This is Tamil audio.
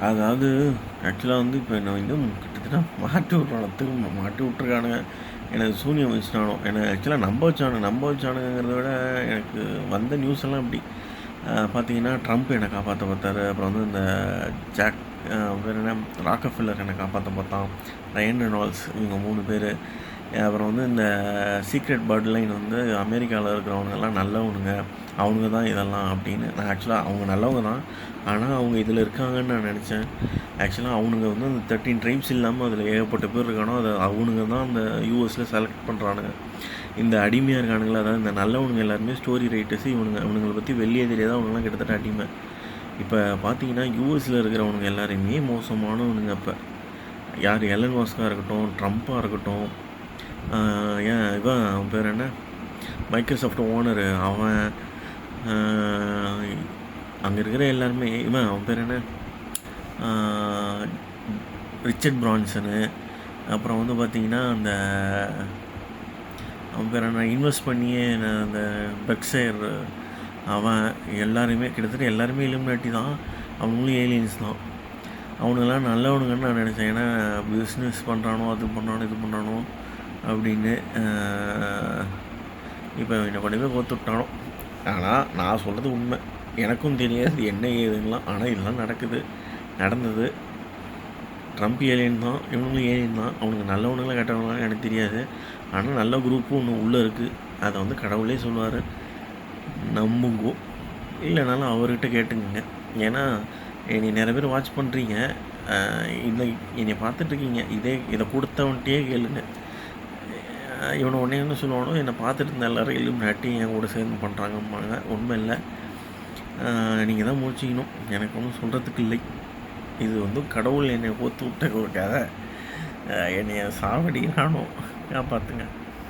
அதாவது ஆக்சுவலாக வந்து இப்போ நான் இன்னும் கிட்டத்தட்ட மாட்டி விட்றத்துக்கு மாட்டி விட்ருக்கானுங்க. எனக்கு சூனியம் வச்சுட்டானோ எனக்கு ஆக்சுவலாக நம்ப வச்சானுங்கிறத விட எனக்கு வந்த நியூஸ் எல்லாம் இப்படி பார்த்தீங்கன்னா ட்ரம்ப் என்னை காப்பாற்ற பார்த்தாரு. அப்புறம் வந்து இந்த ஜாக் பேர் என்ன ராக்கஃபெல்லர் என்னை காப்பாற்ற பார்த்தான். ரயன் ரெனால்ட்ஸ் இவங்க 3 பேர். அப்புறம் வந்து இந்த சீக்ரெட் பர்ட் லைன் வந்து அமெரிக்காவில் இருக்கிறவங்கெல்லாம் நல்லவனுங்க, அவனுங்க தான் இதெல்லாம் அப்படின்னு. நான் ஆக்சுவலாக அவங்க நல்லவங்க தான், ஆனால் அவங்க இதில் இருக்காங்கன்னு நான் நினச்சேன். ஆக்சுவலாக அவனுங்க வந்து அந்த 13 ட்ரைப்ஸ் இல்லாமல் அதில் ஏகப்பட்ட பேர் இருக்கானோ அதை அவனுங்க தான் அந்த யூஎஸில் செலக்ட் பண்ணுறானுங்க. இந்த அடிமையாக இருக்கானுங்களா, அதாவது இந்த நல்லவனுங்க எல்லாருமே ஸ்டோரி ரைட்டர்ஸு இவனுங்களை பற்றி வெளியே தெரியாத அவனுங்களாம் கிட்டத்தட்ட அடிமை. இப்போ பார்த்தீங்கன்னா யூஎஸில் இருக்கிறவனுங்க எல்லாருமே மோசமானவனுங்க. இப்போ யார் எலன் மஸ்காக இருக்கட்டும், ட்ரம்ப்பாக இருக்கட்டும், ஏன் அவன் பேர் என்ன மைக்ரோசாஃப்ட் ஓனரு அவன், அங்கே இருக்கிற எல்லாருமே அவன் பேர் என்ன ரிச்சர்ட் பிரான்சனு, அப்புறம் வந்து பார்த்திங்கன்னா அந்த அவன் பேர் என்ன இன்வெஸ்ட் பண்ணியே அந்த பெக்ஸயர் அவன் எல்லாருமே கிட்டத்தட்ட எல்லாருமே இலுமினாட்டி தான், அவங்களும் ஏலியன்ஸ் தான். அவனுங்கெல்லாம் நல்லவனுங்கன்னு நான் நினச்சேன். ஏன்னா பிஸ்னஸ் பண்ணுறானோ அது பண்ணுறானோ இது பண்ணுறானோ அப்படின்னு. இப்போ என்னை கொண்டு போய் கோத்து விட்டானோ. ஆனால் நான் சொல்கிறது உண்மை, எனக்கும் தெரியாது என்ன ஏதுங்களாம். ஆனால் இதெல்லாம் நடந்தது. ட்ரம்ப் ஏலியன் தான், இவனுங்களும் ஏலியன் தான். அவனுக்கு நல்லவனுங்களாம் கெட்டவங்களாம் எனக்கு தெரியாது. ஆனால் நல்ல குரூப்பும் ஒன்று உள்ளே இருக்குது, அதை வந்து கடவுளே சொல்லுவார், நம்புங்கோ. இல்லைனாலும் அவர்கிட்ட கேட்டுங்க. ஏன்னா என்னை நிறைய பேர் வாட்ச் பண்ணுறீங்க, இல்லை என்னை பார்த்துட்ருக்கீங்க, இதை கொடுத்தவன்ட்டே கேளுங்க. இவனை உடனே என்ன சொல்லுவானோ, என்னை பார்த்துட்டு இருந்த எல்லோரும் இலுமினாட்டி என் கூட சேர்ந்து பண்ணுறாங்கம்பாங்க. உண்மை இல்லை, நீங்கள் தான் முடிச்சிக்கணும். எனக்கு ஒன்றும் சொல்கிறதுக்கு இல்லை. இது வந்து கடவுள் என்னை கோத்து விட்ட ஒரு கதை. என்னைய சாவடிக்கிறானோ, காப்பாற்றுங்க.